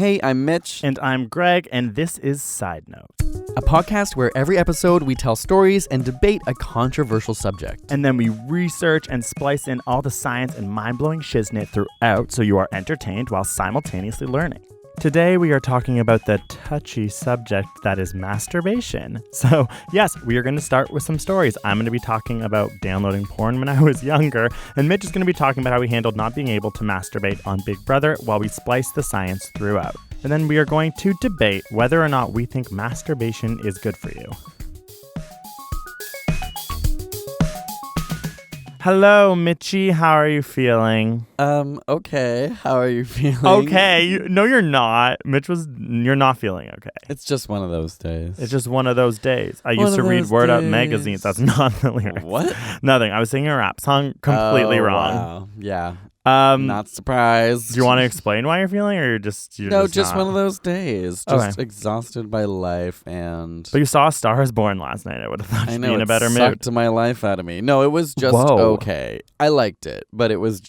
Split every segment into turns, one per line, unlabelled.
Hey, I'm Mitch.
And I'm Greg, and this is Sidenote,
a podcast where every episode we tell stories and debate a controversial subject.
And then we research and splice in all the science and mind-blowing shiznit throughout so you are entertained while simultaneously learning. Today we are talking about the touchy subject that is masturbation. So yes, we are going to start with some stories. I'm going to be talking about downloading porn when I was younger, and Mitch is going to be talking about how he handled not being able to masturbate on Big Brother while we splice the science throughout. And then we are going to debate whether or not we think masturbation is good for you. Hello, Mitchie. How are you feeling?
Okay. How are you feeling?
Okay. No, you're not. You're not feeling okay.
It's just one of those days.
It's just one of those days. I used to read Word Up magazines. That's not the lyrics.
What?
Nothing. I was singing a rap song completely wrong.
Wow. Yeah. Not surprised.
Do you want to explain why you're feeling, or you're just
just
not?
One of those days. Just exhausted by life and.
But you saw A Star Is Born last night. I would have thought you'd be in a better mood.
I know, it sucked my life out of me. No, it was just okay. I liked it, but it was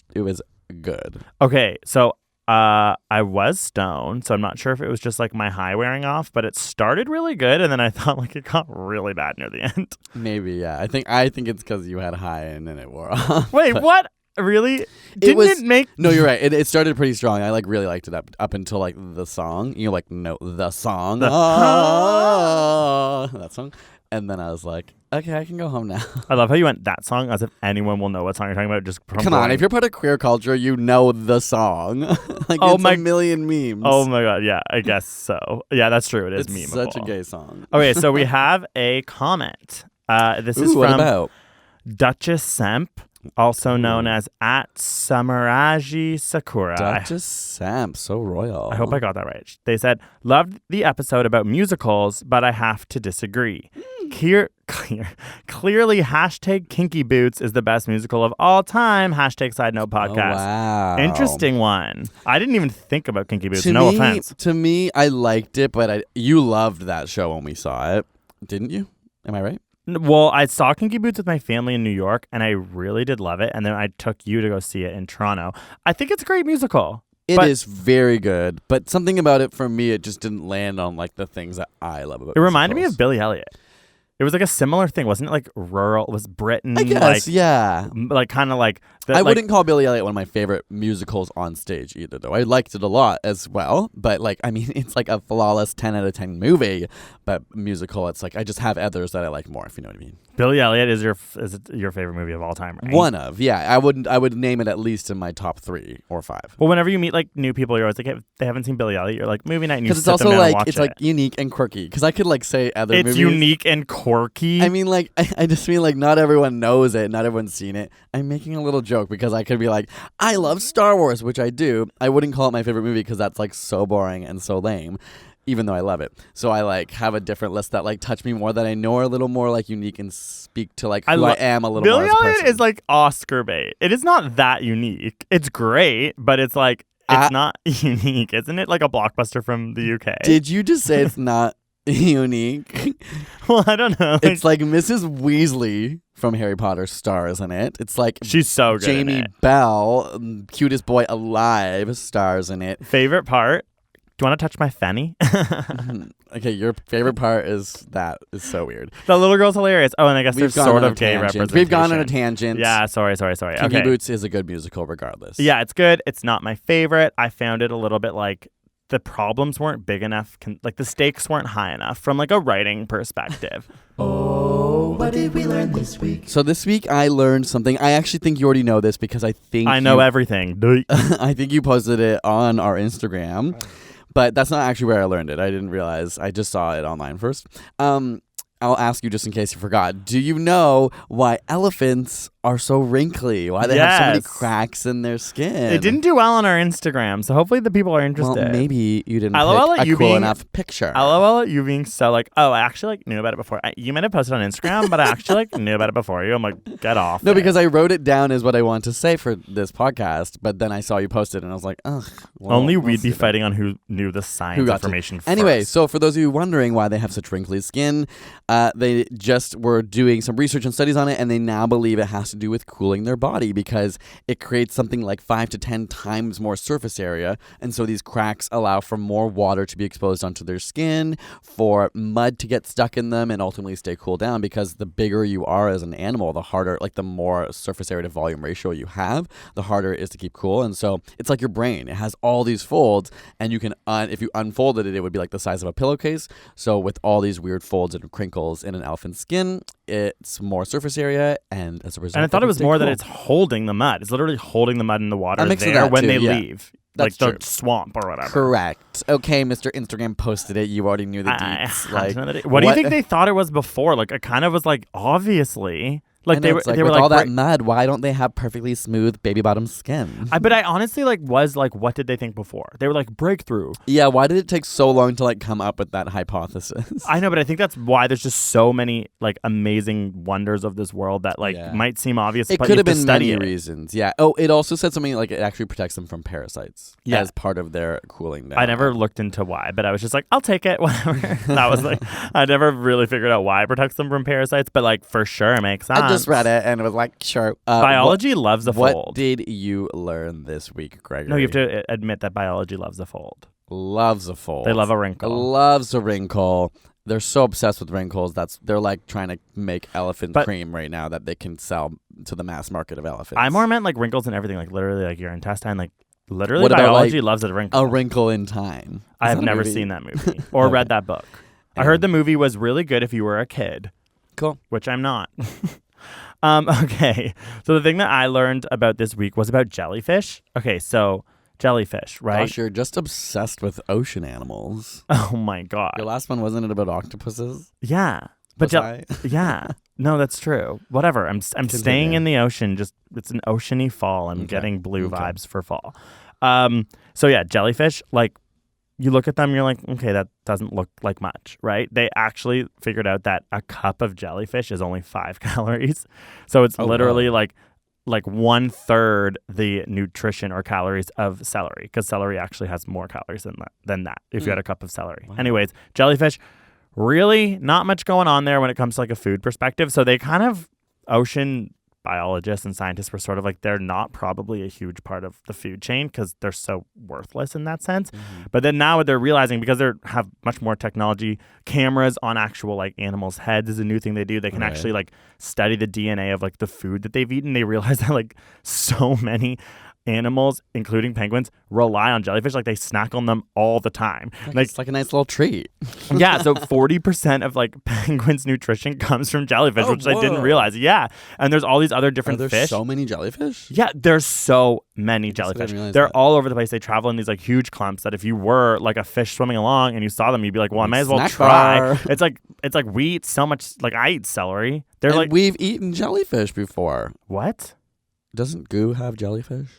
good.
Okay, so I was stoned, so I'm not sure if it was just like my high wearing off, but it started really good, and then I thought like it got really bad near the end.
Maybe, yeah. I think it's because you had high and then it wore off.
Wait, what? Really?
No, you're right. It started pretty strong. I really liked it up until like the song. You know, the song. That song. And then I was like, okay, I can go home now.
I love how you went that song as if anyone will know what song you're talking about. Just
come on, if you're part of queer culture, you know the song. It's a million memes.
Oh my god, yeah, I guess so. Yeah, that's true. It is memeable.
It's such a gay song.
Okay, so we have a comment. This is
what
from
about?
Duchess Semp, also known as @Samaraji Sakura.
Duchess Semp, so royal.
I hope I got that right. They said, loved the episode about musicals, but I have to disagree. Clearly, #Kinky Boots is the best musical of all time. #SidenotePodcast.
Oh, wow.
Interesting one. I didn't even think about Kinky Boots. No offense.
To me, I liked it, but you loved that show when we saw it, didn't you? Am I right?
Well, I saw Kinky Boots with my family in New York, and I really did love it. And then I took you to go see it in Toronto. I think it's a great musical.
It is very good, but something about it for me, it just didn't land on like the things that I love about it.
It reminded me of Billy Elliot. It was like a similar thing, wasn't it? Like rural, was Britain?
I guess, yeah.
Like kind of like.
I wouldn't call Billy Elliot one of my favorite musicals on stage either, though. I liked it a lot as well, but it's like a flawless 10 out of 10 movie, but musical, it's like I just have others that I like more, if you know what I mean.
Billy Elliot is your favorite movie of all time, right?
One of, yeah. I would name it at least in my top 3 or 5.
Well, whenever you meat like new people, you're always like, hey, they haven't seen Billy Elliot. You're like, movie night, and you sit
it's
them
also
down and watch
it's
it.
like unique and quirky. Because I could like say other movies.
It's unique and quirky.
I mean, like I just mean like not everyone knows it, not everyone's seen it. I'm making a little joke because I could be like, I love Star Wars, which I do. I wouldn't call it my favorite movie because that's like so boring and so lame, even though I love it. So I like have a different list that like touch me more, that I know are a little more like unique and speak to like who I am a little more.
Billy Elliot is like Oscar bait. It is not that unique. It's great, but it's like it's not unique, isn't it? Like a blockbuster from the UK.
Did you just say it's not unique?
Well, I don't know.
It's like Mrs. Weasley from Harry Potter stars in it. It's like
she's so good.
Jamie Bell, cutest boy alive, stars in it.
Favorite part? Do you want to touch my fanny?
Okay, your favorite part is so weird.
The little girl's hilarious. Oh, and I guess there's sort of gay representation.
We've gone on a tangent.
Yeah, sorry.
Kinky Boots is a good musical regardless.
Yeah, it's good. It's not my favorite. I found it a little bit like the problems weren't big enough. Like the stakes weren't high enough from like a writing perspective.
Oh, what did we learn this week?
So this week I learned something. I actually think you already know this because I think
I know everything.
I think you posted it on our Instagram. But that's not actually where I learned it. I didn't realize. I just saw it online first. I'll ask you just in case you forgot. Do you know why elephants are so wrinkly? Why they have so many cracks in their skin?
It didn't do well on our Instagram, so hopefully the people are interested.
Well, maybe you didn't pick a cool enough picture.
LOL at you being so like, oh, I actually knew about it before. You might have posted on Instagram, but I actually knew about it before you. I'm like, get off.
No, because I wrote it down as what I want to say for this podcast, but then I saw you post it and I was like, ugh. Well,
only we'd be fighting on who knew the science information first.
Anyway, so for those of you wondering why they have such wrinkly skin, They just were doing some research and studies on it, and they now believe it has to do with cooling their body because it creates something like 5 to 10 times more surface area. And so these cracks allow for more water to be exposed onto their skin, for mud to get stuck in them and ultimately stay cool down, because the bigger you are as an animal, the harder, like the more surface area to volume ratio you have, the harder it is to keep cool. And so it's like your brain. It has all these folds, and you can, if you unfolded it, it would be like the size of a pillowcase. So with all these weird folds and crinkles in an elephant's skin, it's more surface area, and as a result,
and I thought it was more
cool.
that it's holding the mud. It's literally holding the mud in the water
there
when
too,
they
yeah.
leave.
That's
like
true.
the swamp or whatever.
Correct. Okay, Mr. Instagram posted it. You already knew the deets.
What do you think they thought it was before? Like, I kind of was like, obviously. Like they were
with
like
all that mud, why don't they have perfectly smooth baby bottom skin?
But I honestly was like, what did they think before? They were like, breakthrough.
Yeah, why did it take so long to come up with that hypothesis?
I know, but I think that's why there's just so many amazing wonders of this world that might seem obvious.
It
but
could
you
have been
study
many reasons. Yeah. Oh, it also said something like it actually protects them from parasites as part of their cooling down.
I never looked into why, but I was just like, I'll take it, whatever. That was I never really figured out why it protects them from parasites, but for sure it makes sense.
I just read it and it was sure.
Biology loves a fold.
What did you learn this week, Gregory?
No, you have to admit that biology loves a fold.
Loves a fold.
They love a wrinkle.
Loves a wrinkle. They're so obsessed with wrinkles. They're trying to make elephant cream right now that they can sell to the mass market of elephants.
I more meant wrinkles and everything, literally your intestine, literally
what
biology
about,
loves a wrinkle.
A Wrinkle in Time.
I have never seen that movie or read that book. I heard the movie was really good if you were a kid.
Cool.
Which I'm not. Okay, so the thing that I learned about this week was about jellyfish. Okay, so jellyfish, right?
Gosh, you're just obsessed with ocean animals.
Oh my god.
Your last one, wasn't it about octopuses?
Yeah. But yeah. No, that's true. Whatever. I'm staying in the ocean. Just it's an oceany fall. I'm getting blue vibes for fall. So yeah, jellyfish, you look at them, you're like, okay, that doesn't look like much, right? They actually figured out that a cup of jellyfish is only 5 calories. So it's literally like 1/3 the nutrition or calories of celery, because celery actually has more calories than that if you had a cup of celery. Wow. Anyways, jellyfish, really not much going on there when it comes to a food perspective. So they kind of, ocean biologists and scientists were sort of they're not probably a huge part of the food chain because they're so worthless in that sense. Mm-hmm. But then now what they're realizing, because they have much more technology, cameras on actual animals' heads is a new thing they do. They can actually study the DNA of the food that they've eaten. They realize that so many animals, including penguins, rely on jellyfish. They snack on them all the time.
It's like a nice little treat.
Yeah, so 40% of penguins' nutrition comes from jellyfish, which I didn't realize. Yeah, and there's all these other different fish.
There's so many jellyfish?
Yeah, there's so many jellyfish. They're all over the place. They travel in these huge clumps that if you were a fish swimming along and you saw them, you'd be like, well, I might as well try. It's like we eat so much, I eat celery. They're
we've eaten jellyfish before.
What?
Doesn't Goo have jellyfish?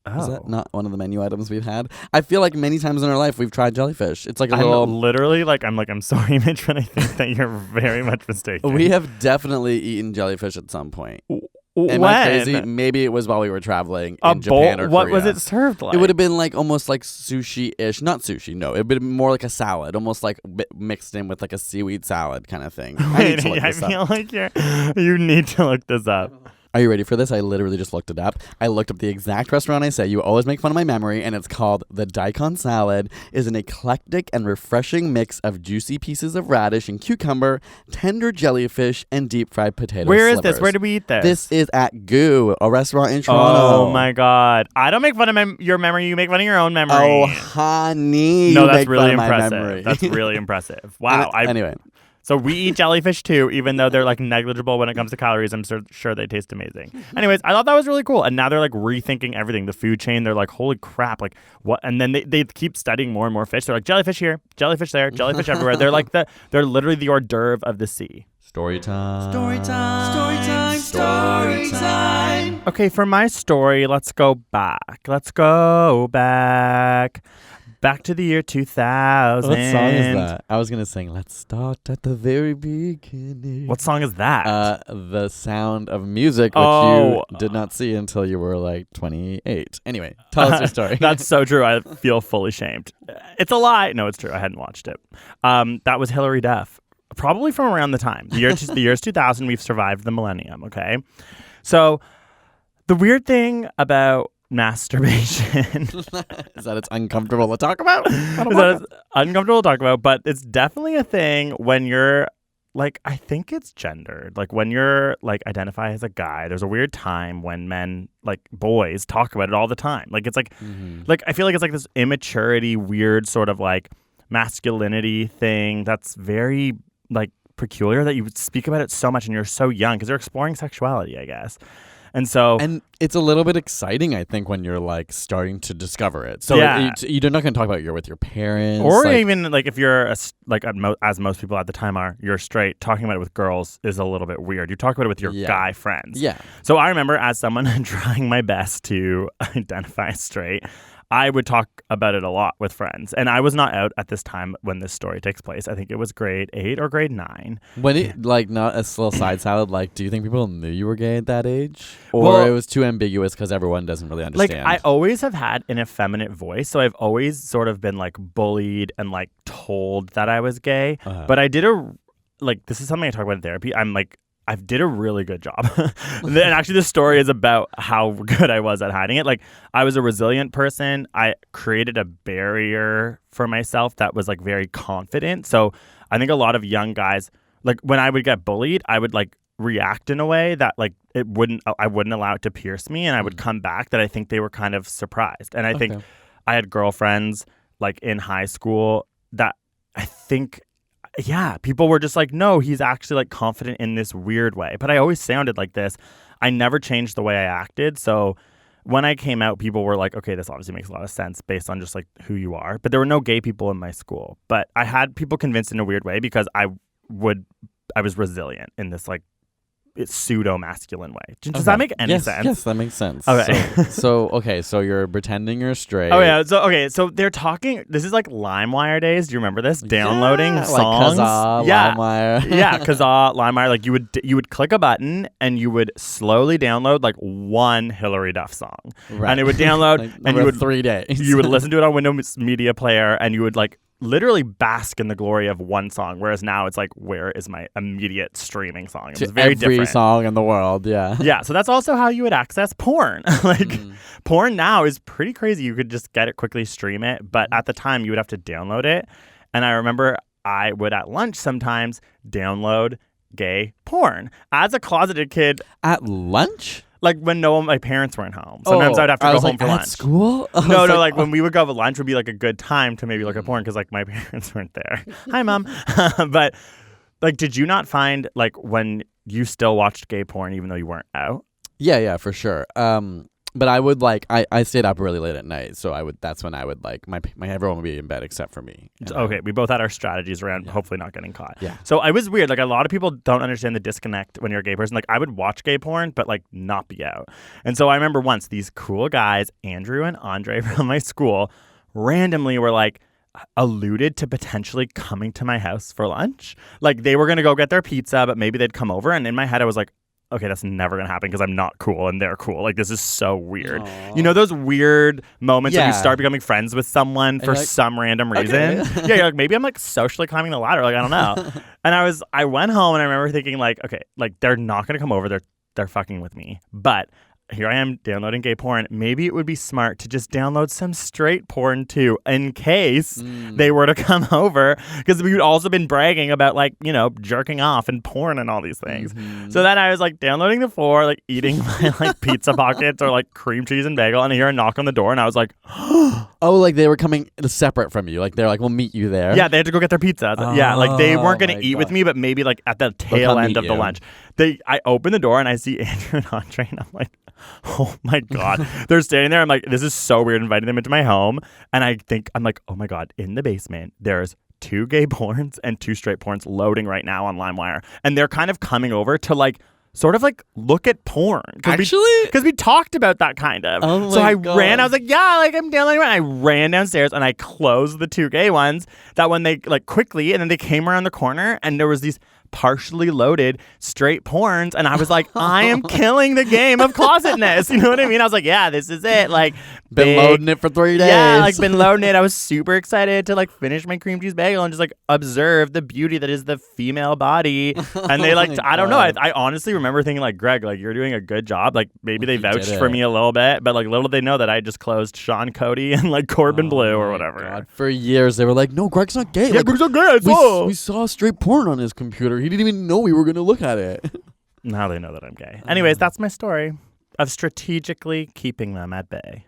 Oh.
Is that not one of the menu items we've had? I feel like many times in our life we've tried jellyfish. It's like a little...
literally I'm sorry, Mitch, but I think that you're very much mistaken.
We have definitely eaten jellyfish at some point.
Am
I crazy? Maybe it was while we were traveling in Japan or Korea.
What was it served like?
It would have been almost like sushi-ish. Not sushi, no. It would have been more like a salad, almost mixed in with a seaweed salad kind of thing.
Wait, I feel like you need to look this up.
Are you ready for this? I literally just looked it up. I looked up the exact restaurant I say. You always make fun of my memory, and it's called The Daikon Salad. Is an eclectic and refreshing mix of juicy pieces of radish and cucumber, tender jellyfish, and deep-fried potato
Where
slivers.
is this? Where do we eat this?
This is at Goo, a restaurant in Toronto.
Oh, my God. I don't make fun of your memory. You make fun of your own memory.
Oh, honey.
No, that's really impressive. That's really impressive. Wow.
Anyway.
So we eat jellyfish too, even though they're negligible when it comes to calories. I'm sure they taste amazing. Anyways, I thought that was really cool. And now they're rethinking everything, the food chain. They're holy crap, what? And then they keep studying more and more fish. They're jellyfish here, jellyfish there, jellyfish everywhere. They're they're literally the hors d'oeuvre of the sea.
Story time.
Story time. Story time. Story time.
Okay, for my story, let's go back. Back to the year 2000.
What song is that? I was going to sing, let's start at the very beginning.
What song is that?
The Sound of Music, which you did not see until you were 28. Anyway, tell us your story.
That's so true. I feel fully shamed. It's a lie. No, it's true. I hadn't watched it. That was Hilary Duff probably from around the time. The year's 2000, we've survived the millennium, okay? So the weird thing about masturbation
is that it's uncomfortable to talk about.
Uncomfortable to talk about, but it's definitely a thing when you're like, I think it's gendered. Like when you're like identify as a guy, there's a weird time when men, like boys, talk about it all the time. Like it's like, like I feel like it's like this immaturity, weird sort of like masculinity thing that's very like peculiar that you would speak about it so much and you're so young because you're exploring sexuality, I guess. And
it's a little bit exciting, I think, when you're like starting to discover it. So
yeah.
You're not going to talk about it with your parents,
or like, even like if you're as most people at the time are, you're straight. Talking about it with girls is a little bit weird. You talk about it with your guy friends.
Yeah.
So I remember as someone trying my best to identify straight, I would talk about it a lot with friends. And I was not out at this time when this story takes place. I think it was grade 8 or grade 9.
When it, like, not a little side salad, like, do you think people knew you were gay at that age? Or it was too ambiguous because everyone doesn't really understand?
Like, I always have had an effeminate voice, so I've always sort of been, like, bullied and, like, told that I was gay. But I did this is something I talk about in therapy. I did a really good job. And actually, the story is about how good I was at hiding it. Like, I was a resilient person. I created a barrier for myself that was, like, very confident. So I think a lot of young guys, like, when I would get bullied, I would, like, react in a way that, like, I wouldn't allow it to pierce me. And I would come back that I think they were kind of surprised. And I think I had girlfriends, like, in high school that I think... yeah, people were just like, no, he's actually like confident in this weird way. But I always sounded like this. I never changed the way I acted. So when I came out, people were like, okay, this obviously makes a lot of sense based on just like who you are. But there were no gay people in my school. But I had people convinced in a weird way because I was resilient in this like pseudo masculine way. Does that make any sense?
Yes, that makes sense.
Okay.
So you're pretending you're straight.
Oh yeah. So they're talking. This is like LimeWire days. Do you remember this? Downloading songs.
Like Kazaa, LimeWire.
Yeah, Kazaa, LimeWire. Like you would click a button and you would slowly download like one Hillary Duff song, right. And it would download,
like,
and you would
3 days.
You would listen to it on Windows Media Player, and you would like literally bask in the glory of one song, whereas now it's like, where is my immediate streaming song? It was very different.
Every song in the world, yeah.
Yeah, so that's also how you would access porn. Porn now is pretty crazy. You could just get it quickly, stream it, but at the time you would have to download it. And I remember I would at lunch sometimes download gay porn. As a closeted kid.
At lunch?
Like when my parents weren't home. Sometimes I'd have to go home for lunch.
At school?
No, like when we would go to lunch would be like a good time to maybe look at porn because like my parents weren't there. Hi, Mom. But like, did you not find like when you still watched gay porn even though you weren't out?
Yeah, for sure. But I would like I stayed up really late at night, so that's when I would like my everyone would be in bed except for me.
Okay, we both had our strategies around hopefully not getting caught.
Yeah.
So I was weird. Like a lot of people don't understand the disconnect when you're a gay person. Like I would watch gay porn, but like not be out. And so I remember once these cool guys, Andrew and Andre from my school, randomly were like alluded to potentially coming to my house for lunch. Like they were gonna go get their pizza, but maybe they'd come over. And in my head, I was like, okay, that's never going to happen because I'm not cool and they're cool. Like, this is so weird. Aww. You know those weird moments when you start becoming friends with someone for some random reason? Okay. Yeah, you're like, maybe I'm like socially climbing the ladder. Like, I don't know. And I went home and I remember thinking like, okay, like they're not going to come over. They're fucking with me. But here I am downloading gay porn. Maybe it would be smart to just download some straight porn too in case they were to come over, because we'd also been bragging about like, you know, jerking off and porn and all these things. So then I was like downloading the 4, like eating my like pizza pockets or like cream cheese and bagel, and I hear a knock on the door and I was like,
oh, like they were coming separate from you. Like they're like, we'll meet you there.
Yeah, they had to go get their pizza. Yeah, like they weren't going to eat with me, but maybe like at the tail end of the lunch. I open the door and I see Andrew and Andre and I'm like, oh my God. They're standing there. I'm like, this is so weird inviting them into my home. And I'm like, oh my God, in the basement, there's 2 gay porns and 2 straight porns loading right now on LimeWire. And they're kind of coming over to like, sort of like look at porn.
Actually?
Because we talked about that kind of.
Oh
so
my
I
God.
ran, I was like, yeah, like I'm downloading it. I ran downstairs and I closed the 2 gay ones that when they like quickly, and then they came around the corner and there was these partially loaded straight porns. And I was like, I am killing the game of closetness. You know what I mean? I was like, yeah, this is it. Like,
Been loading it for 3 days.
yeah, like been loading it. I was super excited to like finish my cream cheese bagel and just like observe the beauty that is the female body. And they like, I don't know. I honestly remember thinking like, Greg, like you're doing a good job. Like maybe they vouched for me a little bit, but like little did they know that I just closed Sean Cody and like Corbin Blue or whatever.
God. For years they were like, no, Greg's not gay.
Yeah,
like,
Greg's not gay.
We saw straight porn on his computer. He didn't even know we were going to look at it.
Now they know that I'm gay. Anyways, that's my story of strategically keeping them at bay.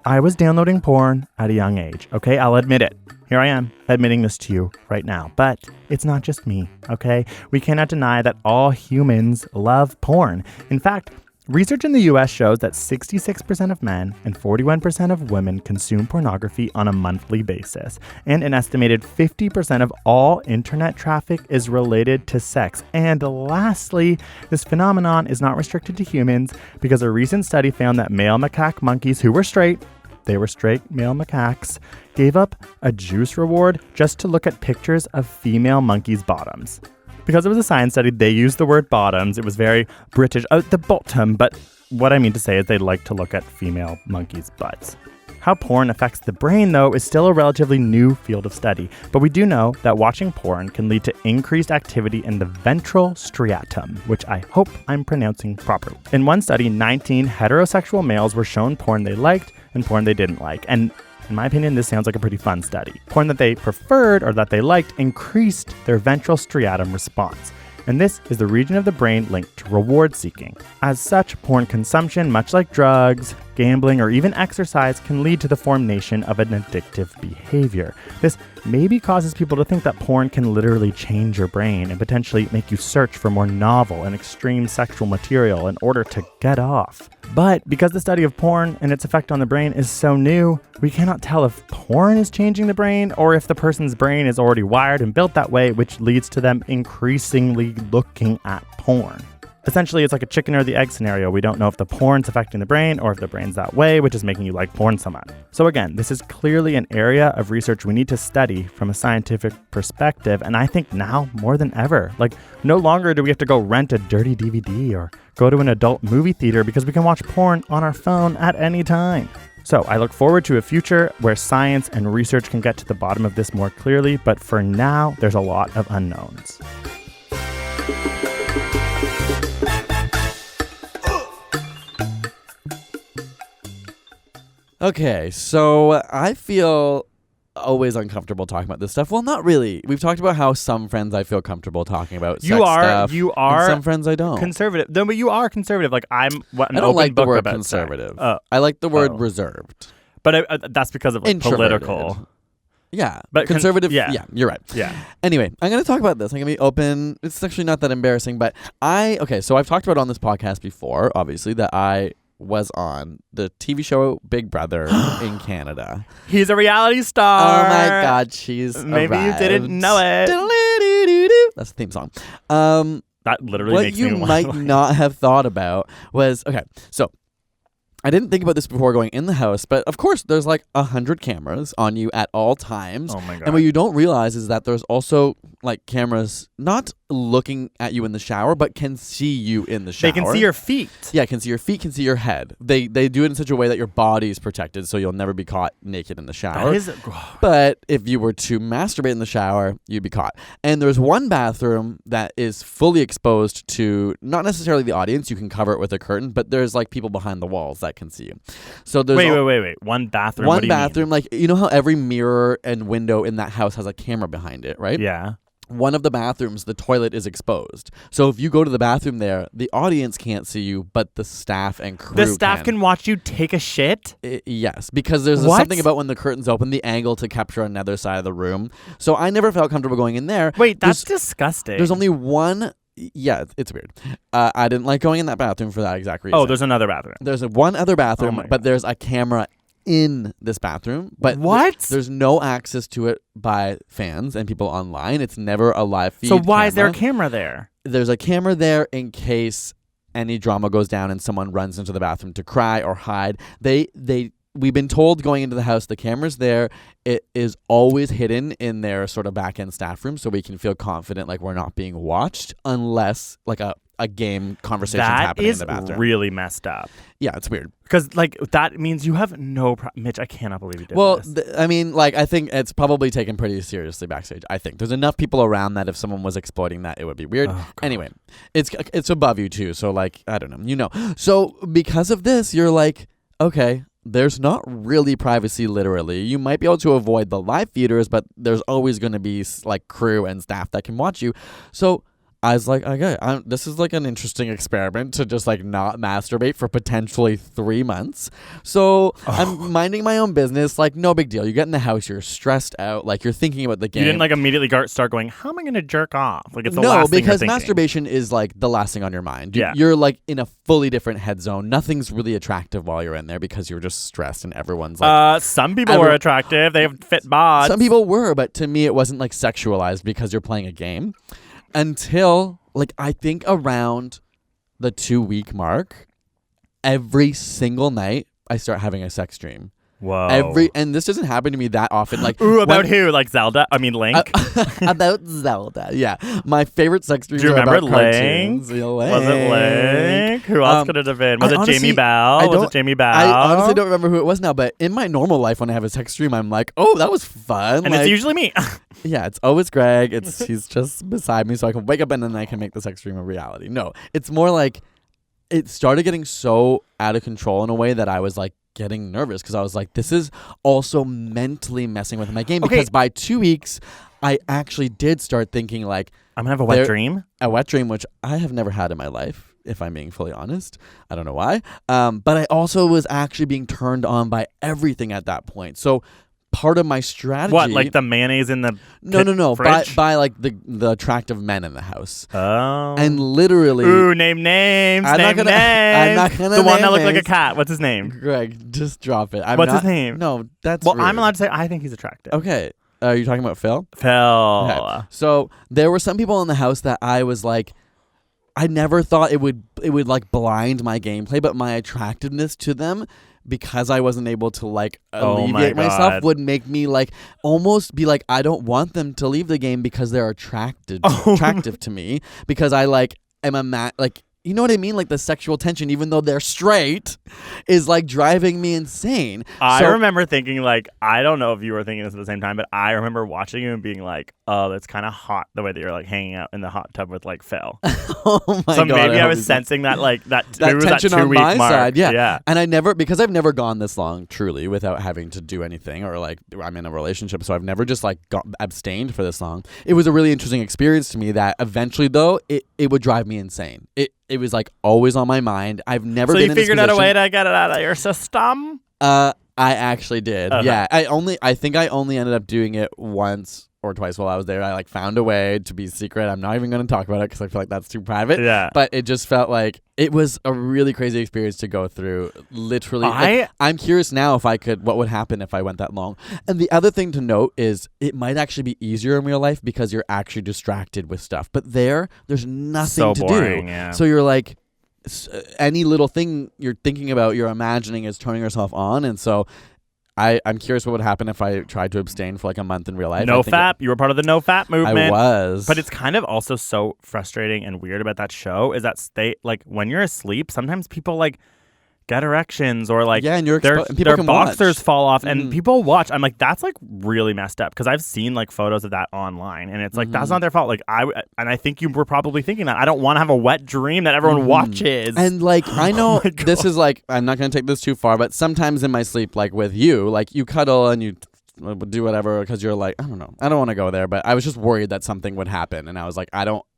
I was downloading porn at a young age, okay? I'll admit it. Here I am, admitting this to you right now. But it's not just me, okay? We cannot deny that all humans love porn. In fact, research in the US shows that 66% of men and 41% of women consume pornography on a monthly basis. And an estimated 50% of all internet traffic is related to sex. And lastly, this phenomenon is not restricted to humans because a recent study found that male macaque monkeys who were straight, they were straight male macaques, gave up a juice reward just to look at pictures of female monkeys' bottoms. Because it was a science study, they used the word bottoms. It was very British, the bottom, but what I mean to say is they like to look at female monkeys' butts. How porn affects the brain, though, is still a relatively new field of study, but we do know that watching porn can lead to increased activity in the ventral striatum, which I hope I'm pronouncing properly. In one study, 19 heterosexual males were shown porn they liked and porn they didn't like, and in my opinion, this sounds like a pretty fun study. Porn that they preferred or that they liked increased their ventral striatum response. And this is the region of the brain linked to reward seeking. As such, porn consumption, much like drugs, gambling, or even exercise, can lead to the formation of an addictive behavior. This maybe causes people to think that porn can literally change your brain and potentially make you search for more novel and extreme sexual material in order to get off. But because the study of porn and its effect on the brain is so new, we cannot tell if porn is changing the brain or if the person's brain is already wired and built that way, which leads to them increasingly looking at porn. Essentially, it's like a chicken or the egg scenario. We don't know if the porn's affecting the brain or if the brain's that way, which is making you like porn so much. So again, this is clearly an area of research we need to study from a scientific perspective. And I think now more than ever, like no longer do we have to go rent a dirty DVD or go to an adult movie theater because we can watch porn on our phone at any time. So I look forward to a future where science and research can get to the bottom of this more clearly. But for now, there's a lot of unknowns.
Okay, so I feel always uncomfortable talking about this stuff. Well, not really. We've talked about how some friends I feel comfortable talking about sex stuff.
You are.
And some friends I don't.
Conservative. No, but you are conservative. Like I'm.
I don't like the word conservative. I like the word reserved.
But that's because of like, political.
Yeah, but conservative. Yeah, you're right.
Yeah.
Anyway, I'm going to talk about this. I'm going to be open. It's actually not that embarrassing, but so I've talked about on this podcast before, obviously, that I was on the TV show Big Brother in Canada.
He's a reality star.
Oh my God, she's
maybe
arrived.
You didn't know it.
That's the theme song.
That literally
what
makes me
you might not have thought about was, okay, so I didn't think about this before going in the house, but of course there's like 100 cameras on you at all times.
Oh my God.
And what you don't realize is that there's also like cameras not looking at you in the shower, but can see you in the shower.
They can see your feet.
Yeah, can see your feet, can see your head. They do it in such a way that your body is protected, so you'll never be caught naked in the shower.
That is,
but if you were to masturbate in the shower, you'd be caught. And there's one bathroom that is fully exposed to not necessarily the audience. You can cover it with a curtain, but there's like people behind the walls that can see you. So there's
wait. One bathroom.
One bathroom, like you know how every mirror and window in that house has a camera behind it, right?
Yeah.
One of the bathrooms, the toilet is exposed. So if you go to the bathroom there, the audience can't see you, but the staff and crew
The staff can watch you take a shit?
Yes, because there's something about when the curtains open, the angle to capture another side of the room. So I never felt comfortable going in there.
Wait, that's disgusting.
There's only one... Yeah, it's weird. I didn't like going in that bathroom for that exact reason.
Oh, there's another bathroom.
There's one other bathroom, but there's a camera in this bathroom, but
what?
There's no access to it by fans and people online. It's never a live feed.
So why is there a camera there?
There's a camera there in case any drama goes down and someone runs into the bathroom to cry or hide. They we've been told going into the house, the camera's there. It is always hidden in their sort of back-end staff room, so we can feel confident like we're not being watched unless like a game conversation's happening in the bathroom.
That is really messed up.
Yeah, it's weird.
Because like that means you have no Mitch, I cannot believe you did
Well,
this.
I mean, like, I think it's probably taken pretty seriously backstage. I think there's enough people around that if someone was exploiting that, it would be weird.
Oh,
anyway, it's above you too, so like, I don't know, So because of this, you're like, okay, there's not really privacy literally. You might be able to avoid the live feeders, but there's always going to be like crew and staff that can watch you. So I was like, okay, this is like an interesting experiment to just like not masturbate for potentially 3 months. So I'm minding my own business, like no big deal. You get in the house, you're stressed out, like you're thinking about the game.
You didn't like immediately start going, how am I going to jerk off? Like it's the last thing you're
because
thinking.
Masturbation is like the last thing on your mind.
Yeah.
You're like in a fully different head zone. Nothing's really attractive while you're in there because you're just stressed and everyone's like...
some people were attractive. They have fit bods.
Some people were, but to me it wasn't like sexualized because you're playing a game. Until, like, I think around the 2-week mark, every single night I start having a sex dream.
Whoa.
And this doesn't happen to me that often. Like,
ooh, about who? Like Zelda? I mean, Link?
About Zelda, yeah. My favorite sex dreams
Do you
are
remember
about cartoons.
Link? Was it Link? Who else could it have been? Was it Jamie Bell? Was it Jamie Bell?
I honestly don't remember who it was now, but in my normal life when I have a sex dream, I'm like, oh, that was fun.
And
like,
it's usually me.
yeah, it's always Greg. He's just beside me so I can wake up and then I can make the sex dream a reality. No, it's more like it started getting so out of control in a way that I was like getting nervous because I was like, this is also mentally messing with my game.
Okay.
Because by 2 weeks, I actually did start thinking like,
I'm going to have a wet dream?
A wet dream, which I have never had in my life, if I'm being fully honest. I don't know why. But I also was actually being turned on by everything at that point. So part of my strategy...
What, like the mayonnaise in the
No.
fridge?
By like the attractive men in the house.
Oh.
And literally...
Ooh, name names.
I'm not gonna
The one that looked like a
names.
cat. What's his name?
Greg, just drop it.
What's his name?
No, that's
Well,
rude.
I'm allowed to say I think he's attractive.
Okay. Are you talking about Phil?
Phil.
Okay. So there were some people in the house that I was like, I never thought it would like blind my gameplay, but my attractiveness to them, because I wasn't able to like alleviate myself, would make me like almost be like, I don't want them to leave the game because they're attractive to me, because I like am like, you know what I mean? Like the sexual tension, even though they're straight, is like driving me insane.
I remember thinking like, I don't know if you were thinking this at the same time, but I remember watching you and being like, oh, that's kind of hot the way that you're like hanging out in the hot tub with like Phil.
Oh my
so
God.
maybe I was sensing that like that
tension
that 2
on
week
my
mark.
side. Yeah.
Yeah.
And because I've never gone this long truly without having to do anything, or like I'm in a relationship, so I've never just like abstained for this long. It was a really interesting experience to me that eventually though it would drive me insane. It was like always on my mind. I've never been in this position.
So you figured out a way to get it out of your system?
I actually did.
Okay.
Yeah. I think I only ended up doing it once or twice while I was there. I like found a way to be secret. I'm not even going to talk about it because I feel like that's too private.
Yeah.
But it just felt like it was a really crazy experience to go through. Literally. I'm curious now what would happen if I went that long. And the other thing to note is it might actually be easier in real life because you're actually distracted with stuff. But there's nothing to
boring,
do.
Yeah.
So you're like, any little thing you're thinking about, you're imagining is turning yourself on. And so I'm curious what would happen if I tried to abstain for like a month in real life.
NoFap. You were part of the NoFap movement.
I was.
But it's kind of also so frustrating and weird about that show is that like when you're asleep, sometimes people like get erections or like
and you're
their
can
boxers
watch.
fall off and people watch. I'm like, that's like really messed up because I've seen like photos of that online and it's like that's not their fault. Like I think you were probably thinking that I don't want to have a wet dream that everyone watches.
And like I know this is like, I'm not gonna take this too far, but sometimes in my sleep, like with you, like you cuddle and you do whatever because you're like, I don't know, I don't want to go there, but I was just worried that something would happen, and I was like,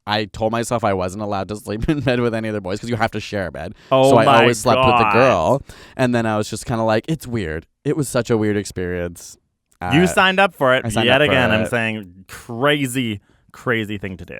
I told myself I wasn't allowed to sleep in bed with any other boys because you have to share a bed. So I always slept with the girl. And then I was just kind of like, it's weird. It was such a weird experience.
You signed up for it yet again. I'm
it.
saying crazy thing to do.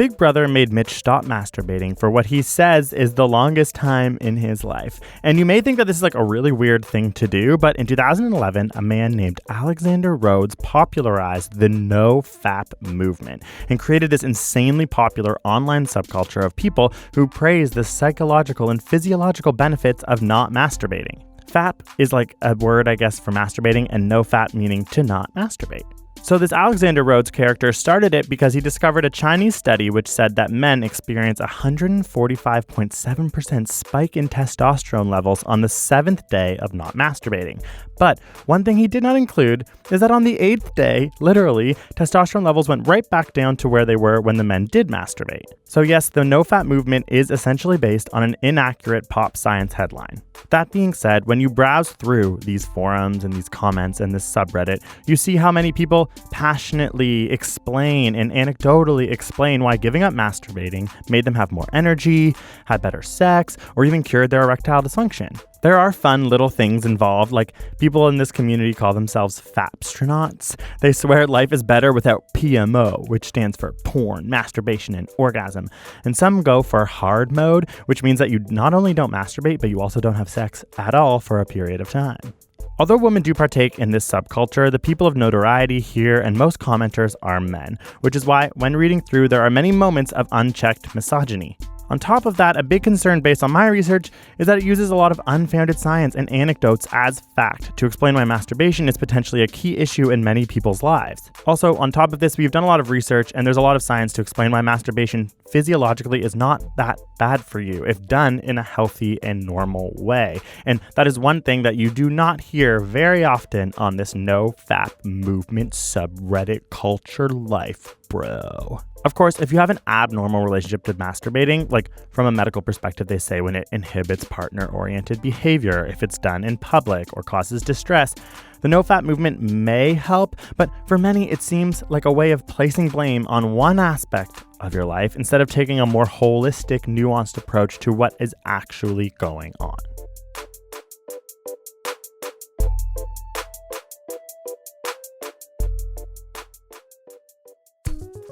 Big Brother made Mitch stop masturbating for what he says is the longest time in his life. And you may think that this is like a really weird thing to do, but in 2011, a man named Alexander Rhodes popularized the NoFap movement and created this insanely popular online subculture of people who praise the psychological and physiological benefits of not masturbating. Fap is like a word, I guess, for masturbating, and NoFap meaning to not masturbate. So this Alexander Rhodes character started it because he discovered a Chinese study which said that men experience a 145.7% spike in testosterone levels on the 7th day of not masturbating. But one thing he did not include is that on the 8th day, literally, testosterone levels went right back down to where they were when the men did masturbate. So yes, the NoFap movement is essentially based on an inaccurate pop science headline. That being said, when you browse through these forums and these comments and this subreddit, you see how many people passionately explain and anecdotally explain why giving up masturbating made them have more energy, had better sex, or even cured their erectile dysfunction. There are fun little things involved, like people in this community call themselves fapstronauts. They swear life is better without PMO, which stands for porn, masturbation, and orgasm. And some go for hard mode, which means that you not only don't masturbate, but you also don't have sex at all for a period of time. Although women do partake in this subculture, the people of notoriety here and most commenters are men, which is why, when reading through, there are many moments of unchecked misogyny. On top of that, a big concern based on my research is that it uses a lot of unfounded science and anecdotes as fact to explain why masturbation is potentially a key issue in many people's lives. Also, on top of this, we've done a lot of research and there's a lot of science to explain why masturbation physiologically is not that bad for you if done in a healthy and normal way. And that is one thing that you do not hear very often on this NoFap movement subreddit culture life, bro. Of course, if you have an abnormal relationship to masturbating, like from a medical perspective, they say when it inhibits partner-oriented behavior, if it's done in public or causes distress, the NoFap movement may help, but for many, it seems like a way of placing blame on one aspect of your life instead of taking a more holistic, nuanced approach to what is actually going on.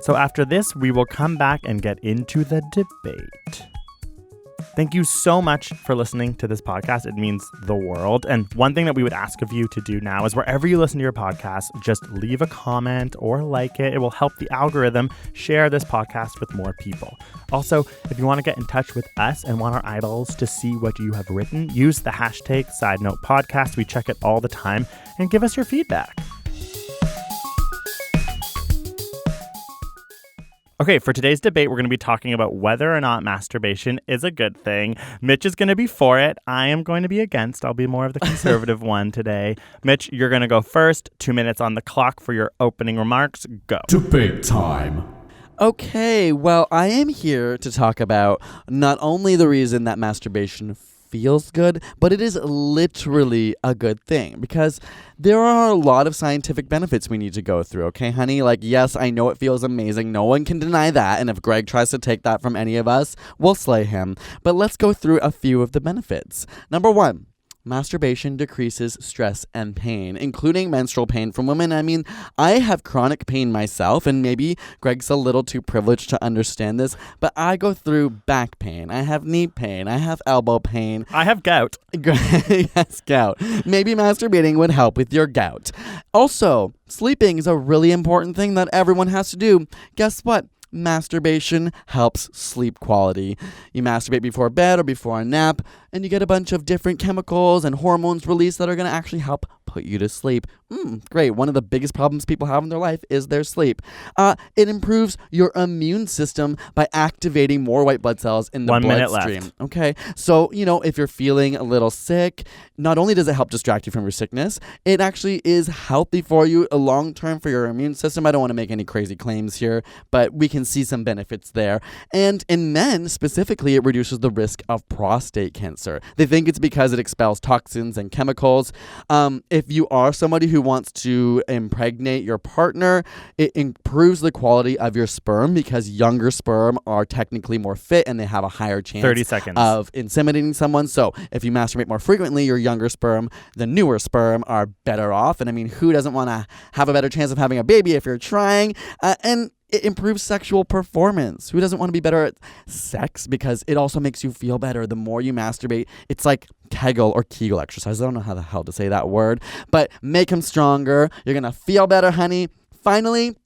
So after this, we will come back and get into the debate. Thank you so much for listening to this podcast. It means the world. And one thing that we would ask of you to do now is wherever you listen to your podcast, just leave a comment or like it. It will help the algorithm share this podcast with more people. Also, if you want to get in touch with us and want our eyeballs to see what you have written, use the hashtag SidenotePodcast. We check it all the time, and give us your feedback. Okay, for today's debate, we're going to be talking about whether or not masturbation is a good thing. Mitch is going to be for it. I am going to be against. I'll be more of the conservative one today. Mitch, you're going to go first. 2 minutes on the clock for your opening remarks. Go.
Debate time.
Okay, well, I am here to talk about not only the reason that masturbation feels good, but it is literally a good thing because there are a lot of scientific benefits we need to go through, okay, honey? Like, yes, I know it feels amazing. No one can deny that. And if Greg tries to take that from any of us, we'll slay him. But let's go through a few of the benefits. Number one, masturbation decreases stress and pain, including menstrual pain from women. I mean, I have chronic pain myself, and maybe Greg's a little too privileged to understand this, but I go through back pain. I have knee pain. I have elbow pain.
I have gout.
Greg has gout. Maybe masturbating would help with your gout. Also, sleeping is a really important thing that everyone has to do. Guess what? Masturbation helps sleep quality. You masturbate before bed or before a nap, and you get a bunch of different chemicals and hormones released that are going to actually help put you to sleep. Great. One of the biggest problems people have in their life is their sleep. It improves your immune system by activating more white blood cells in the
1 minute
bloodstream.
left.
Okay. So, if you're feeling a little sick, not only does it help distract you from your sickness, it actually is healthy for you long term for your immune system. I don't want to make any crazy claims here, but we can see some benefits there. And in men specifically, it reduces the risk of prostate cancer. They think it's because it expels toxins and chemicals. If you are somebody who wants to impregnate your partner, it improves the quality of your sperm because younger sperm are technically more fit and they have a higher chance
30 seconds.
of inseminating someone. So if you masturbate more frequently, your younger sperm, the newer sperm are better off. And I mean, who doesn't want to have a better chance of having a baby if you're trying? And it improves sexual performance. Who doesn't want to be better at sex? Because it also makes you feel better. The more you masturbate, it's like Kegel or Kegel exercise. I don't know how the hell to say that word, but make him stronger. You're going to feel better, honey. Finally,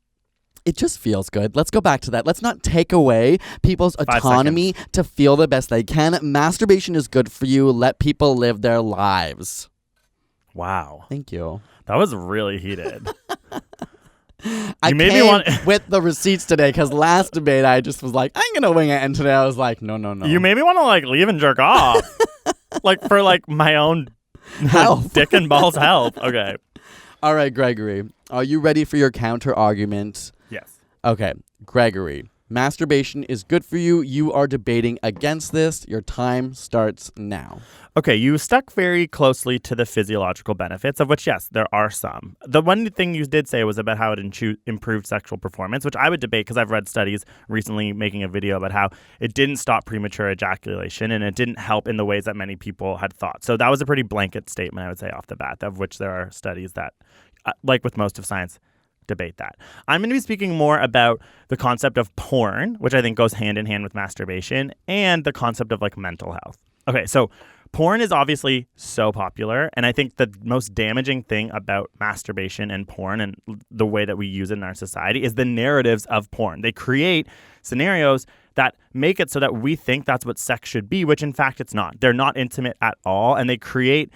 it just feels good. Let's go back to that. Let's not take away people's autonomy to feel the best they can. Masturbation is good for you. Let people live their lives.
Wow.
Thank you.
That was really heated.
I came with the receipts today because last debate I just was like, I'm going to wing it. And today I was like, no.
You made me want to like leave and jerk off. Like for like my own
health.
Dick and balls health. Okay.
All right, Gregory. Are you ready for your counter argument?
Yes.
Okay, Gregory. Masturbation is good for you. You are debating against this. Your time starts now.
Okay, you stuck very closely to the physiological benefits, of which, yes, there are some. The one thing you did say was about how it improved sexual performance, which I would debate because I've read studies recently making a video about how it didn't stop premature ejaculation and it didn't help in the ways that many people had thought. So that was a pretty blanket statement, I would say, off the bat, of which there are studies that, like with most of science, debate that. I'm going to be speaking more about the concept of porn, which I think goes hand in hand with masturbation, and the concept of like mental health. Okay, so porn is obviously so popular, and I think the most damaging thing about masturbation and porn and the way that we use it in our society is the narratives of porn. They create scenarios that make it so that we think that's what sex should be, which in fact it's not. They're not intimate at all, and they create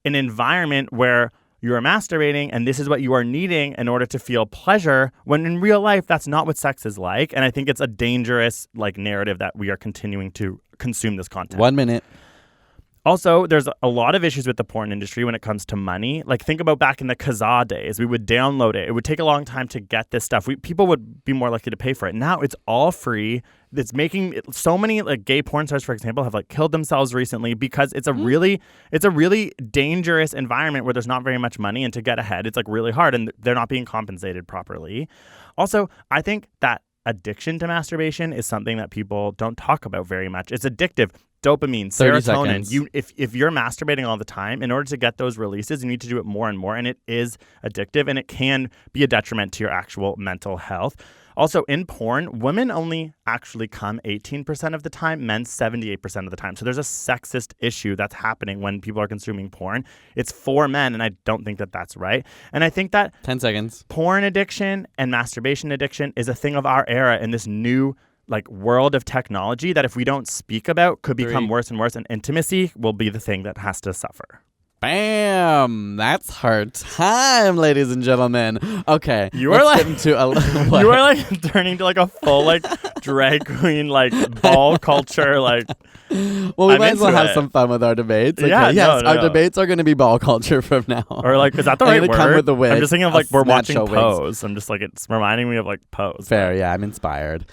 an environment where you are masturbating and this is what you are needing in order to feel pleasure, when in real life that's not what sex is like. And I think it's a dangerous like narrative that we are continuing to consume this content.
1 minute.
Also, there's a lot of issues with the porn industry when it comes to money. Like, think about back in the Kazaa days. We would download it. It would take a long time to get this stuff. People would be more likely to pay for it. Now it's all free. It's making so many like gay porn stars, for example, have like killed themselves recently because it's a really dangerous environment where there's not very much money, and to get ahead, it's like really hard, and they're not being compensated properly. Also, I think that addiction to masturbation is something that people don't talk about very much. It's addictive. Dopamine, serotonin. If you're masturbating all the time, in order to get those releases, you need to do it more and more, and it is addictive, and it can be a detriment to your actual mental health. Also, in porn, women only actually come 18% of the time, men 78% of the time. So there's a sexist issue that's happening when people are consuming porn. It's for men, and I don't think that that's right. And I think that
10 seconds.
Porn addiction and masturbation addiction is a thing of our era in this new like world of technology that if we don't speak about could become worse and worse, and intimacy will be the thing that has to suffer.
Bam! That's hard time, ladies and gentlemen. Okay,
you are like
you
are like turning to like a full like drag queen like ball culture like.
Well, we might as well have some fun with our debates. Okay,
yeah,
yes, our debates are going to be ball culture from now on.
Or like, is that the right word?
Come with the wig.
I'm just thinking of like we're watching Pose.
Wigs.
I'm just like, it's reminding me of like Pose.
Fair, yeah, I'm inspired.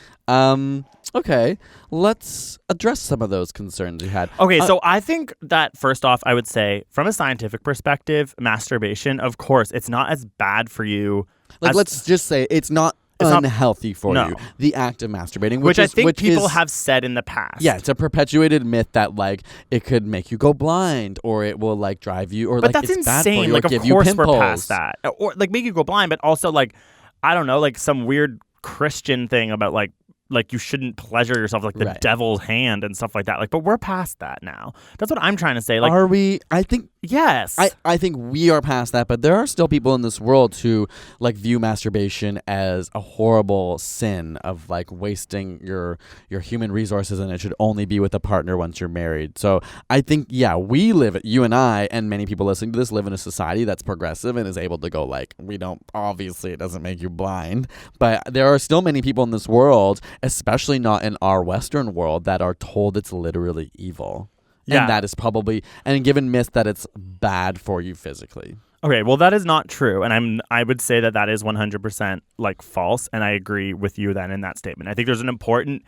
Okay, let's address some of those concerns you had.
Okay, so I think that first off, I would say from a scientific perspective, masturbation, of course, it's not as bad for you.
Like, let's just say it's not unhealthy for you. The act of masturbating,
which I think people have said in the past.
Yeah, it's a perpetuated myth that like it could make you go blind, or it will like drive you, or
but
like
that's
it's bad for
insane.
you,
Like,
or
of
give you
course
pimples.
we're past that, or like make you go blind, but also like I don't know, like some weird Christian thing about like you shouldn't pleasure yourself like the devil's hand and stuff like that. Like, but we're past that now. That's what I'm trying to say. Like,
are we? I think
yes.
I think we are past that, but there are still people in this world who like view masturbation as a horrible sin of like wasting your human resources, and it should only be with a partner once you're married. So I think you and I and many people listening to this live in a society that's progressive and is able to go like, we don't, obviously it doesn't make you blind, but there are still many people in this world, especially not in our Western world, that are told it's literally evil. Yeah. And that is probably, and given myth that it's bad for you physically.
Okay, well, that is not true. And I would say that is 100% like false. And I agree with you then in that statement. I think there's an important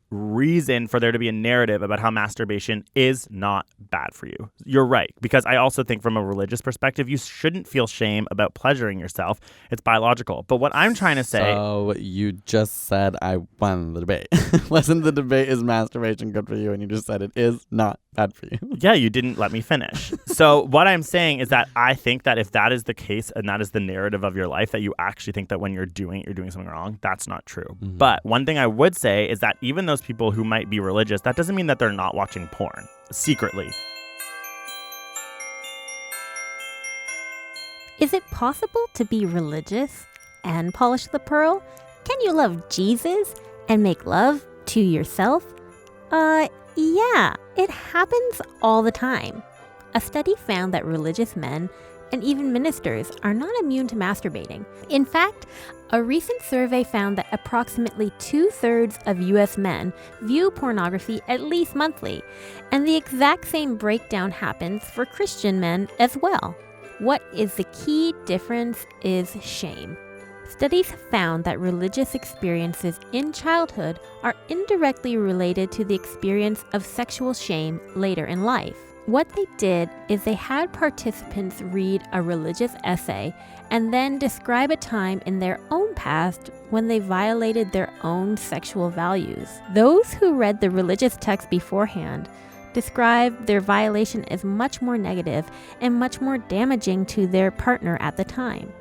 reason for there to be a narrative about how masturbation is not bad for you. You're right, because I also think from a religious perspective, you shouldn't feel shame about pleasuring yourself. It's biological. But what I'm trying to say...
So you just said I won the debate. Wasn't the debate is masturbation good for you? And you just said it is not bad for you.
Yeah, you didn't let me finish. So what I'm saying is that I think that if that is the case and that is the narrative of your life, that you actually think that when you're doing something wrong, that's not true. Mm-hmm. But one thing I would say is that even those people who might be religious, that doesn't mean that they're not watching porn secretly.
Is it possible to be religious and polish the pearl? Can you love Jesus and make love to yourself? Yeah, it happens all the time. A study found that religious men and even ministers are not immune to masturbating. In fact, a recent survey found that approximately 2/3 of US men view pornography at least monthly, and the exact same breakdown happens for Christian men as well. What is the key difference is shame. Studies found that religious experiences in childhood are indirectly related to the experience of sexual shame later in life. What they did is they had participants read a religious essay and then describe a time in their own past when they violated their own sexual values. Those who read the religious text beforehand described their violation as much more negative and much more damaging to their partner at the time.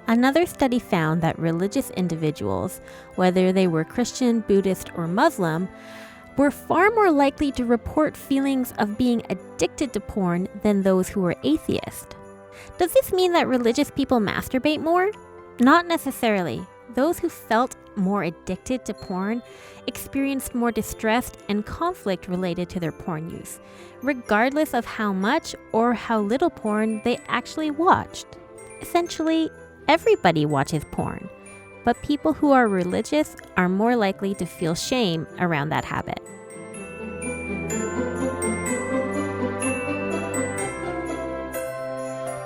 Another study found that religious individuals, whether they were Christian, Buddhist, or Muslim, were far more likely to report feelings of being addicted to porn than those who were atheist. Does this mean that religious people masturbate more? Not necessarily. Those who felt more addicted to porn experienced more distress and conflict related to their porn use, regardless of how much or how little porn they actually watched. Essentially, everybody watches porn, but people who are religious are more likely to feel shame around that habit.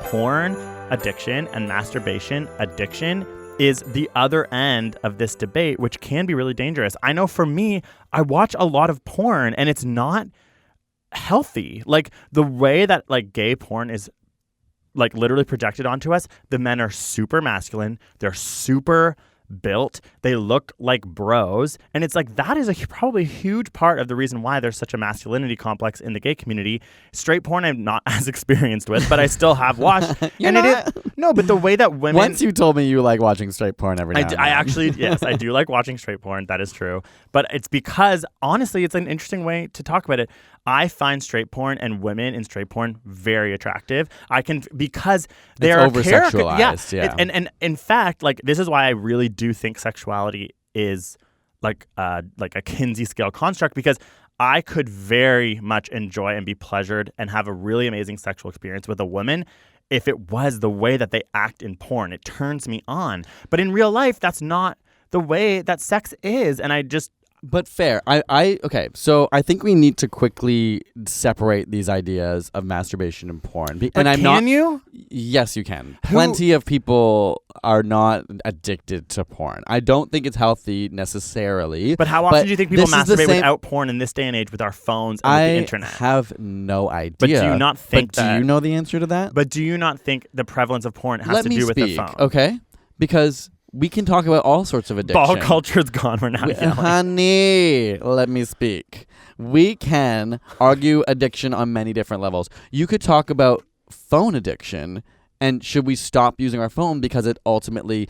Porn addiction and masturbation addiction is the other end of this debate, which can be really dangerous. I know for me, I watch a lot of porn and it's not healthy. Like the way that like gay porn is like literally projected onto us, the men are super masculine. They're super built. They look like bros. And it's like that is probably a huge part of the reason why there's such a masculinity complex in the gay community. Straight porn I'm not as experienced with, but I still have watched.
And it is
no, but the way that women...
Once you told me you like watching straight porn every now and then.
I actually, yes, I do like watching straight porn. That is true. But it's because, honestly, it's an interesting way to talk about it. I find straight porn and women in straight porn very attractive. Because they are
over-sexualized. Yeah.
And in fact, like this is why I really do think sexuality is like a Kinsey scale construct, because I could very much enjoy and be pleasured and have a really amazing sexual experience with a woman if it was the way that they act in porn. It turns me on. But in real life, that's not the way that sex is. And I just...
But fair. Okay, so I think we need to quickly separate these ideas of masturbation and porn.
Can you?
Yes, you can. Plenty of people are not addicted to porn. I don't think it's healthy necessarily.
But how often do you think people masturbate without porn in this day and age with our phones and with the internet?
I have no idea.
But do you not think
do you know the answer to that?
But do you not think the prevalence of porn has to do with the phone?
Okay? Because... we can talk about all sorts of addiction.
Ball culture's gone. We're not yelling.
Honey, let me speak. We can argue addiction on many different levels. You could talk about phone addiction, and should we stop using our phone because it ultimately...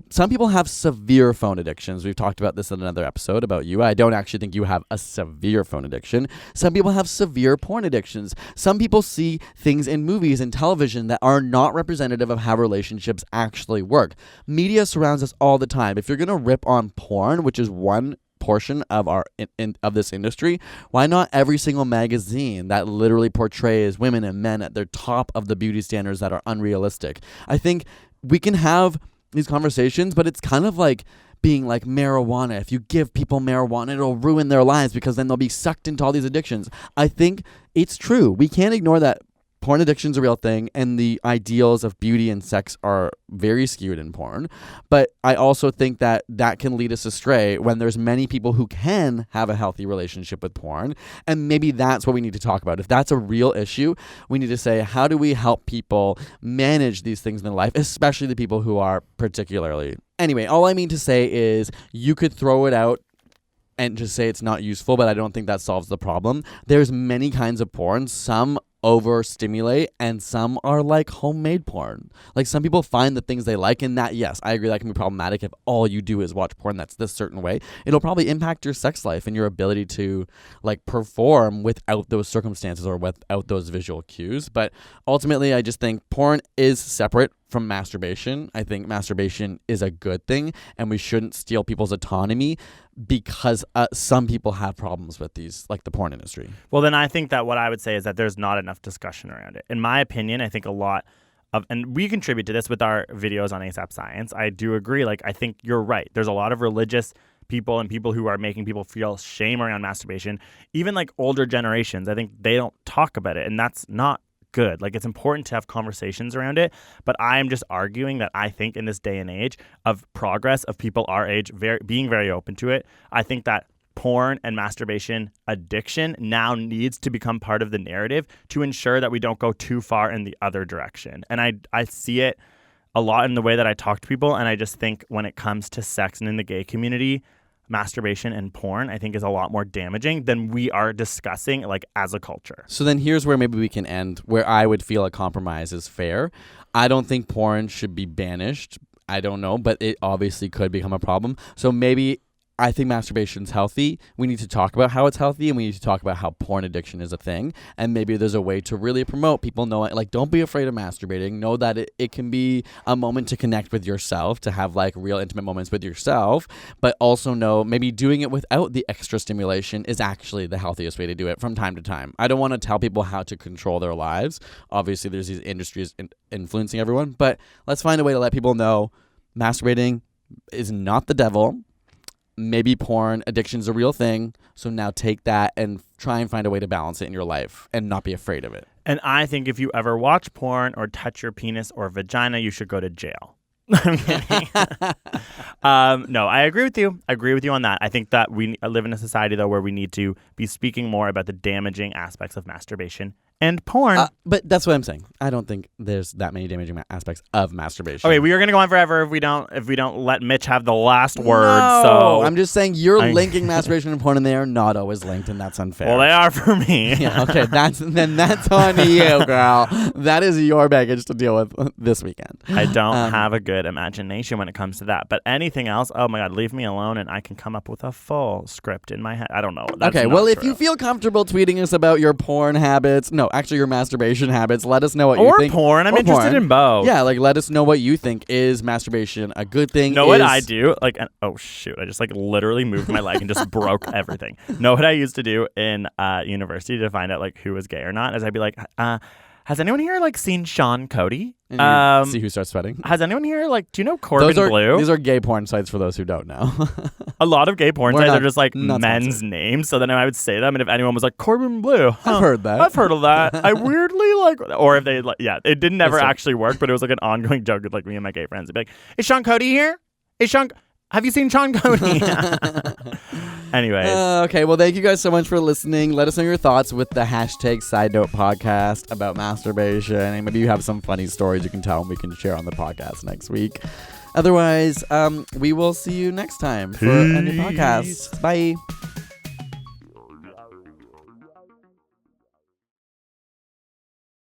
some people have severe phone addictions. We've talked about this in another episode about you. I don't actually think you have a severe phone addiction. Some people have severe porn addictions. Some people see things in movies and television that are not representative of how relationships actually work. Media surrounds us all the time. If you're going to rip on porn, which is one portion of our of this industry, why not every single magazine that literally portrays women and men at their top of the beauty standards that are unrealistic? I think we can have these conversations, but it's kind of like being like marijuana. If you give people marijuana, it'll ruin their lives because then they'll be sucked into all these addictions. I think it's true. We can't ignore that porn addiction's a real thing, and the ideals of beauty and sex are very skewed in porn. But I also think that can lead us astray when there's many people who can have a healthy relationship with porn. And maybe that's what we need to talk about. If that's a real issue, we need to say, how do we help people manage these things in their life, especially the people who are particularly. Anyway, all I mean to say is you could throw it out and just say it's not useful, but I don't think that solves the problem. There's many kinds of porn. Some overstimulate and some are like homemade porn. Like some people find the things they like, and that, yes, I agree, that can be problematic if all you do is watch porn that's this certain way. It'll probably impact your sex life and your ability to like perform without those circumstances or without those visual cues. But ultimately, I just think porn is separate from masturbation. I think masturbation is a good thing, and we shouldn't steal people's autonomy because some people have problems with these, like the porn industry.
Well, then I think that what I would say is that there's not enough discussion around it. In my opinion, I think a lot of, and we contribute to this with our videos on ASAP Science, I do agree. Like, I think you're right. There's a lot of religious people and people who are making people feel shame around masturbation. Even like older generations, I think they don't talk about it, and that's not good. Like, it's important to have conversations around it, but I am just arguing that I think in this day and age of progress of people our age being very open to it, I think that porn and masturbation addiction now needs to become part of the narrative to ensure that we don't go too far in the other direction. And I see it a lot in the way that I talk to people, and I just think when it comes to sex and in the gay community, masturbation and porn, I think, is a lot more damaging than we are discussing, like, as a culture.
So then here's where maybe we can end, where I would feel a compromise is fair. I don't think porn should be banished. I don't know, but it obviously could become a problem. So maybe I think masturbation's healthy. We need to talk about how it's healthy, and we need to talk about how porn addiction is a thing. And maybe there's a way to really promote people knowing, like, don't be afraid of masturbating. Know that it can be a moment to connect with yourself, to have like real intimate moments with yourself, but also know maybe doing it without the extra stimulation is actually the healthiest way to do it from time to time. I don't want to tell people how to control their lives. Obviously, there's these industries influencing everyone, but let's find a way to let people know masturbating is not the devil. Maybe porn addiction is a real thing. So now take that and try and find a way to balance it in your life and not be afraid of it.
And I think if you ever watch porn or touch your penis or vagina, you should go to jail. I'm kidding. No, I agree with you. I agree with you on that. I think that we live in a society, though, where we need to be speaking more about the damaging aspects of masturbation and porn.
But that's what I'm saying. I don't think there's that many damaging aspects of masturbation.
Okay, we are going to go on forever if we don't let Mitch have the last word.
No,
so
I'm just saying you're linking masturbation and porn, and they are not always linked, and that's unfair.
Well, they are for me.
Yeah, okay, that's on you, girl. That is your baggage to deal with this weekend.
I don't have a good imagination when it comes to that. But anything else, oh my God, leave me alone, and I can come up with a full script in my head. I don't know. That's
okay, well, if you feel comfortable tweeting us about your porn habits, actually your masturbation habits, let us know what you think.
Or porn. I'm interested in both.
Yeah, like let us know what you think. Is masturbation a good thing?
Know what I do? Like, oh shoot, I just like literally moved my leg and just broke everything. Know what I used to do in university to find out like who was gay or not? Is I'd be like, has anyone here like seen Sean Cody?
And see who starts sweating.
Has anyone here like? Do you know Corbin Blue?
These are gay porn sites for those who don't know.
A lot of gay porn sites are just like men's names. So then I would say them, and if anyone was like Corbin Blue,
I've heard that.
I've heard of that. I weirdly like, or if they like, yeah, it didn't never actually work, but it was like an ongoing joke with like me and my gay friends. They'd be like, "Is Sean Cody here? Have you seen Sean Cody?" Anyways.
Okay, well, thank you guys so much for listening. Let us know your thoughts with the hashtag SidenotePodcast about masturbation. And maybe you have some funny stories you can tell and we can share on the podcast next week. Otherwise, we will see you next time for a new podcast. Bye.